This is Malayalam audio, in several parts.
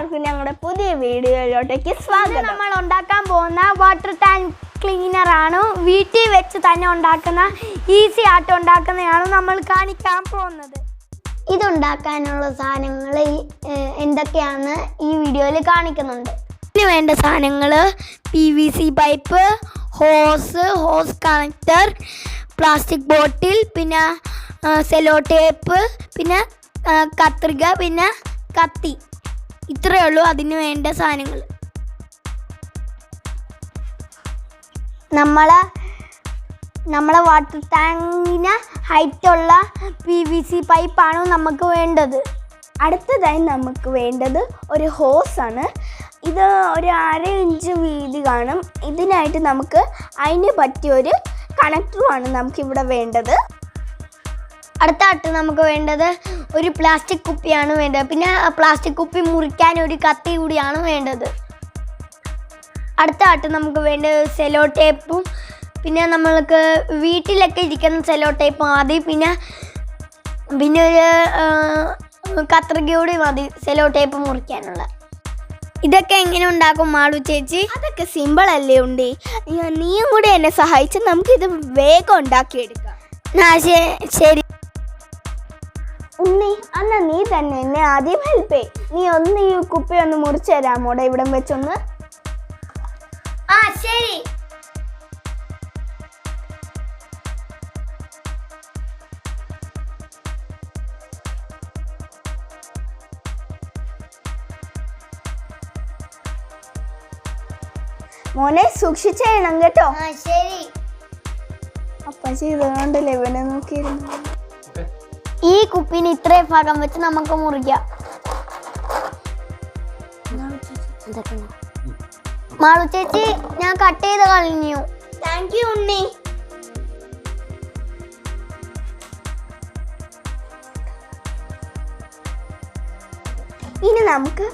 എല്ലാവർക്കും ഞങ്ങളുടെ പുതിയ വീഡിയോയിലോട്ടേക്ക് സ്വാഗതം. നമ്മൾ ഉണ്ടാക്കാൻ പോകുന്ന വാട്ടർ ടാങ്ക് ക്ലീനർ ആണ്. വീട്ടിൽ വെച്ച് തന്നെ ഉണ്ടാക്കുന്ന ഈസി ആയിട്ട് ഉണ്ടാക്കുന്നതാണ് നമ്മൾ കാണിക്കാൻ പോകുന്നത്. ഇതുണ്ടാക്കാനുള്ള സാധനങ്ങൾ എന്തൊക്കെയാണെന്ന് ഈ വീഡിയോയിൽ കാണിക്കുന്നുണ്ട്. ഇതിന് വേണ്ട സാധനങ്ങൾ PVC പൈപ്പ്, ഹോസ് കണക്ടർ, പ്ലാസ്റ്റിക് ബോട്ടിൽ, പിന്നെ സെലോ ടേപ്പ്, പിന്നെ കത്രിക, പിന്നെ കത്തി. ഇത്രയേ ഉള്ളൂ അതിന് വേണ്ട സാധനങ്ങൾ. നമ്മളെ വാട്ടർ ടാങ്കിന് ഹൈറ്റുള്ള PVC പൈപ്പാണ് നമുക്ക് വേണ്ടത്. അടുത്തതായി നമുക്ക് വേണ്ടത് ഒരു ഹോസാണ്. ഇത് ഒരു 1/2 ഇഞ്ച് വീതി കാണും. ഇതിനായിട്ട് നമുക്ക് അതിന് പറ്റിയൊരു കണക്ടറുമാണ് നമുക്കിവിടെ വേണ്ടത്. അടുത്തായിട്ട് നമുക്ക് വേണ്ടത് ഒരു പ്ലാസ്റ്റിക് കുപ്പിയാണ് വേണ്ടത്. പിന്നെ പ്ലാസ്റ്റിക് കുപ്പി മുറിക്കാൻ ഒരു കത്തി കൂടിയാണ് വേണ്ടത്. അടുത്തായിട്ട് നമുക്ക് വേണ്ടത് സെലോ ടേപ്പും, പിന്നെ നമ്മൾക്ക് വീട്ടിലൊക്കെ ഇരിക്കുന്ന സെലോ ടേപ്പ് മതി. പിന്നെ ഒരു കത്രിക കൂടി മതി സെലോ ടേപ്പ് മുറിക്കാനുള്ള. ഇതൊക്കെ എങ്ങനെ ഉണ്ടാക്കും മാളു ചേച്ചി? അതൊക്കെ സിമ്പിൾ അല്ലേ ഉണ്ട്. നീയും കൂടി എന്നെ സഹായിച്ച് നമുക്കിത് വേഗം ഉണ്ടാക്കിയെടുക്കാം. ശരി ഉണ്ണി, അന്നാ നീ തന്നെ എന്നെ ആദ്യം ഹെൽപ്പ് ചെയ്. നീ ഒന്ന് ഈ കുപ്പി ഒന്ന് മുറിച്ചു തരാമോടെ ഇവിടം വെച്ചൊന്ന്? ശരി. മോനെ സൂക്ഷിച്ച് ചെയ്യണം കേട്ടോ. ശരി. അപ്പ ചെയ്തോണ്ടല്ലേ ഇവനെ നോക്കിയിരുന്നു. ഈ കുപ്പിന് ഇത്രയും ഭാഗം വെച്ച് നമുക്ക് മുറിക്കാം. മാളു ചേച്ചി, ഞാൻ കട്ട് ചെയ്ത് കളഞ്ഞു. താങ്ക് യു ഉണ്ണി. ഇനി നമുക്ക്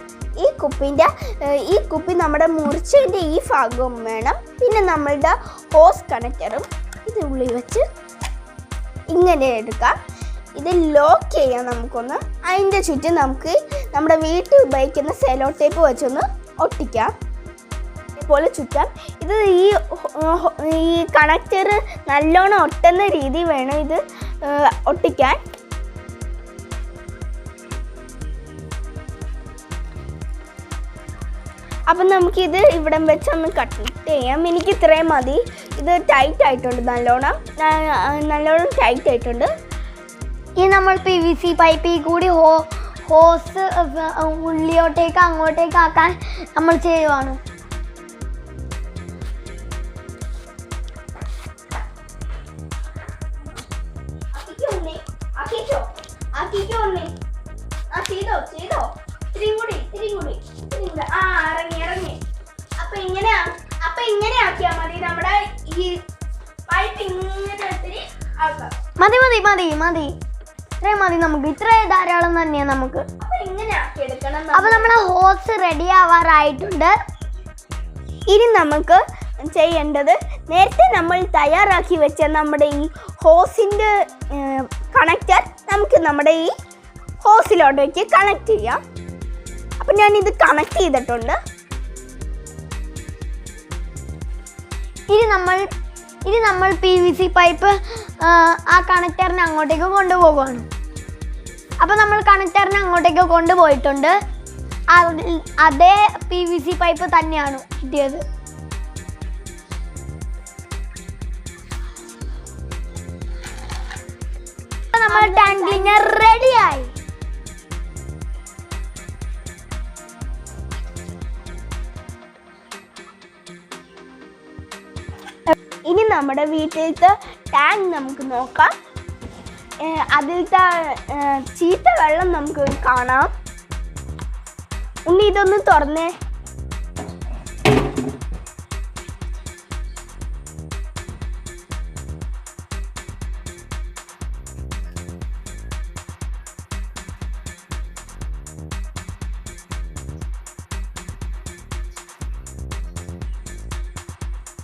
ഈ കുപ്പി നമ്മുടെ മുറിച്ചതിൻ്റെ ഈ ഭാഗവും വേണം. പിന്നെ നമ്മളുടെ ഹോസ് കണക്ടറും ഇത് ഉള്ളിൽ വെച്ച് ഇങ്ങനെ എടുക്കാം. ഇത് ലോക്ക് ചെയ്യാം നമുക്കൊന്ന്. അതിൻ്റെ ചുറ്റും നമുക്ക് നമ്മുടെ വീട്ടിൽ ഉപയോഗിക്കുന്ന സെലോ ടേപ്പ് വെച്ചൊന്ന് ഒട്ടിക്കാം. ഇതുപോലെ ചുറ്റാം. ഇത് ഈ കണക്ടർ നല്ലോണം ഒട്ടുന്ന രീതി വേണം ഇത് ഒട്ടിക്കാൻ. അപ്പം നമുക്കിത് ഇവിടം വെച്ചൊന്ന് കട്ട് ചെയ്യാം. എനിക്ക് ഇത്രയും മതി. ഇത് ടൈറ്റ് ആയിട്ടുണ്ട്, നല്ലോണം ടൈറ്റ് ആയിട്ടുണ്ട്. ഇനി നമ്മൾ PVC പൈപ്പിൽ കൂടി ഹോസ് ഉള്ളിലോട്ടേക്ക് അങ്ങോട്ടേക്ക് ആക്കാൻ നമ്മൾ ചെയ്യുവാണ്. ഇങ്ങനെ ആക്കിയാൽ മതി. നമ്മുടെ ഈ പൈപ്പ് ഇങ്ങനെ മതി ഇത്രയും മതി. നമുക്ക് ഇത്ര ധാരാളം തന്നെയാണ് നമുക്ക്. അപ്പൊ നമ്മുടെ ഹോസ് റെഡി ആവാറായിട്ടുണ്ട്. ഇനി നമുക്ക് ചെയ്യേണ്ടത്, നേരത്തെ നമ്മൾ തയ്യാറാക്കി വെച്ച നമ്മുടെ ഈ ഹോസിൻ്റെ കണക്ടർ നമുക്ക് നമ്മുടെ ഈ ഹോസിലോട്ടേക്ക് കണക്ട് ചെയ്യാം. അപ്പം ഞാനിത് കണക്ട് ചെയ്തിട്ടുണ്ട്. ഇനി നമ്മൾ PVC പൈപ്പ് ആ കണക്ടറിനെ അങ്ങോട്ടേക്ക് കൊണ്ടുപോകുകയാണ്. അപ്പോൾ നമ്മൾ കണക്ടറിനെ അങ്ങോട്ടേക്ക് കൊണ്ടുപോയിട്ടുണ്ട്. അതേ PVC പൈപ്പ് തന്നെയാണ് കിട്ടിയത്. നമ്മൾ ടാങ്ക് ക്ലീനർ റെഡിയായി. ഇനി നമ്മുടെ വീട്ടിലത്തെ ടാങ്ക് നമുക്ക് നോക്കാം. അതിലത്തെ ചീത്ത വെള്ളം നമുക്ക് കാണാം. ഉണ്ണി ഇതൊന്ന് തുറന്നേ.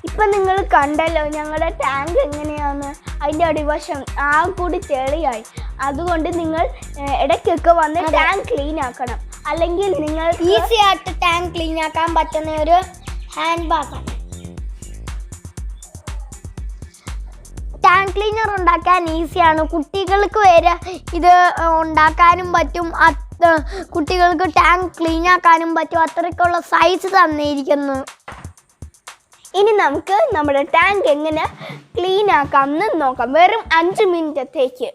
ഇപ്പം നിങ്ങൾ കണ്ടല്ലോ ഞങ്ങളുടെ ടാങ്ക് എങ്ങനെയാണ്. അതിൻ്റെ അടിവശം കൂടി ചെളിയായി. അതുകൊണ്ട് നിങ്ങൾ ഇടയ്ക്കൊക്കെ വന്ന് ടാങ്ക് ക്ലീൻ ആക്കണം. അല്ലെങ്കിൽ നിങ്ങൾ ഈസി ആയിട്ട് ടാങ്ക് ക്ലീൻ ആക്കാൻ പറ്റുന്ന ഒരു ഹാൻഡ് ബാഗാണ്. ടാങ്ക് ക്ലീനർ ഉണ്ടാക്കാൻ ഈസിയാണ്. കുട്ടികൾക്ക് വരെ ഇത് ഉണ്ടാക്കാനും പറ്റും. കുട്ടികൾക്ക് ടാങ്ക് ക്ലീൻ ആക്കാനും പറ്റും. അത്രയ്ക്കുള്ള സൈസ് തന്നിരിക്കുന്നു. ഇനി നമുക്ക് നമ്മുടെ ടാങ്ക് എങ്ങനെ ക്ലീൻ ആക്കാമെന്ന് നോക്കാം. വെറും 5 മിനിറ്റത്തേക്ക്.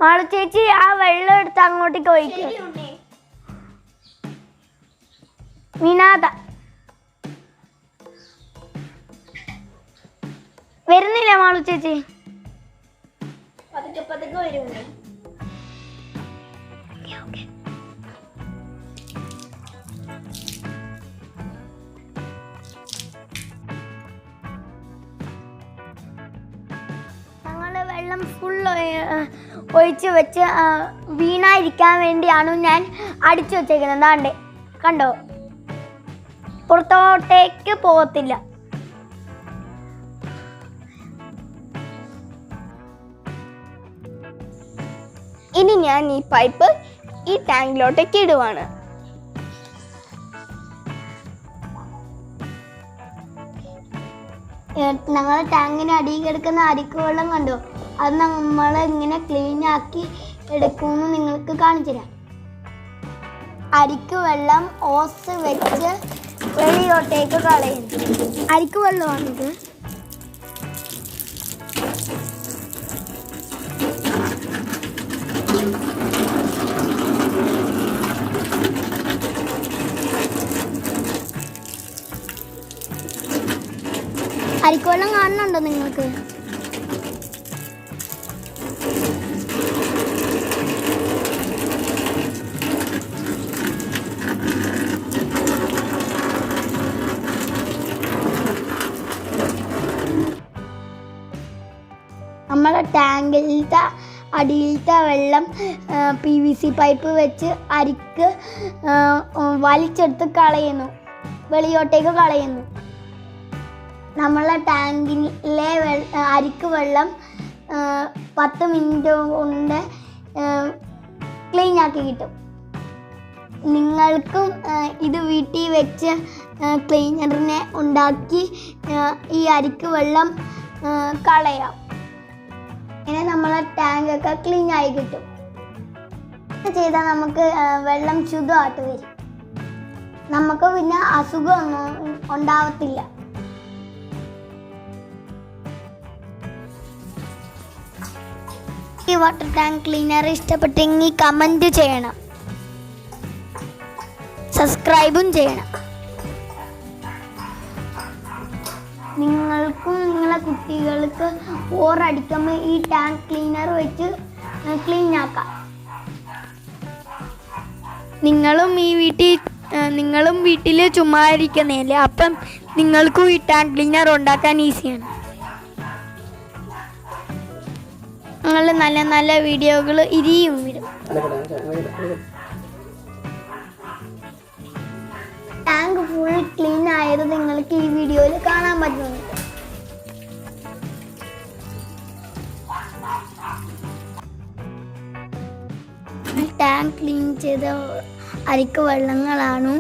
മാളു ചേച്ചി ആ വെള്ളം എടുത്ത് അങ്ങോട്ടേക്ക് ഒഴിക്കും. വിനാദ വരുന്നില്ല മാളു ചേച്ചി? പതുക്കെ വരുന്നുണ്ട്. ഞങ്ങളുടെ വെള്ളം ഫുൾ ഒഴിച്ച് വെച്ച് വീണായിരിക്കാൻ വേണ്ടിയാണ് ഞാൻ അടിച്ചു വെച്ചേക്കുന്നത്. ദാണ്ടേ കണ്ടോ, പുറത്തോട്ടേക്ക് പോകത്തില്ല. ഇനി ഞാൻ ഈ പൈപ്പ് ഈ ടാങ്കിലോട്ടേക്ക് ഇടുവാണ്. ഞങ്ങൾ ടാങ്കിന് അടിയിൽ കിടക്കുന്ന അരിക്ക് വെള്ളം കണ്ടോ, അത് നമ്മൾ ഇങ്ങനെ ക്ലീൻ ആക്കി എടുക്കുമെന്ന് നിങ്ങൾക്ക് കാണിച്ചു തരാം. അരിക്ക് വെള്ളം ഓസ് വെച്ച് വെളിയോട്ടേക്ക് കളയുന്നു. അരിക്ക് വെള്ളമാണിത്. അരിക്കുവെള്ളം കാണുന്നുണ്ടോ നിങ്ങൾക്ക്? നമ്മളെ ടാങ്കിലത്തെ അടിയിലത്തെ വെള്ളം PVC പൈപ്പ് വെച്ച് അരിക്ക് വലിച്ചെടുത്ത് കളയുന്നു, വെളിയോട്ടേക്ക് കളയുന്നു. നമ്മളെ ടാങ്കിലെ അരിക്ക് വെള്ളം 10 മിനിറ്റ് കൊണ്ട് ക്ലീൻ ആക്കി കിട്ടും. നിങ്ങൾക്കും ഇത് വീട്ടിൽ വെച്ച് ക്ലീനറിനെ ഉണ്ടാക്കി ഈ അരിക്ക് വെള്ളം കളയാം. ഇങ്ങനെ നമ്മളെ ടാങ്കൊക്കെ ക്ലീൻ ആയി കിട്ടും. ചെയ്താൽ നമുക്ക് വെള്ളം ശുദ്ധമായിട്ട് വരും. നമുക്ക് പിന്നെ അസുഖമൊന്നും ഉണ്ടാവത്തില്ല. ഈ വാട്ടർ ടാങ്ക് ക്ലീനർ ഇഷ്ടപ്പെട്ടെങ്കിൽ കമൻറ്റ് ചെയ്യണം, സബ്സ്ക്രൈബും ചെയ്യണം. നിങ്ങൾക്കും നിങ്ങളെ കുട്ടികൾക്ക് ബോറടിക്കുമ്പോൾ ഈ ടാങ്ക് ക്ലീനർ വെച്ച് ക്ലീൻ ആക്കാം. നിങ്ങളും വീട്ടിൽ ചുമ്മാ ഇരിക്കുന്നതല്ലേ, അപ്പം നിങ്ങൾക്കും ഈ ടാങ്ക് ക്ലീനർ ഉണ്ടാക്കാൻ ഈസിയാണ്. ഞങ്ങൾ നല്ല നല്ല വീഡിയോകൾ ഇനിയും വരും. ടാങ്ക് ഫുൾ ക്ലീൻ ആയത് നിങ്ങൾക്ക് ഈ വീഡിയോയിൽ കാണാൻ പറ്റുന്നുണ്ട്. ടാങ്ക് ക്ലീൻ ചെയ്ത അരിക്ക് വെള്ളങ്ങളാണ്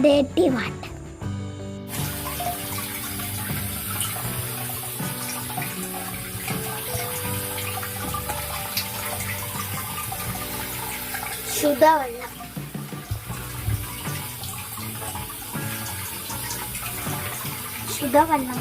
ഡേർട്ടി വാട്ടർ. ശുദ്ധവെള്ളം. ശുദ്ധവെള്ളം.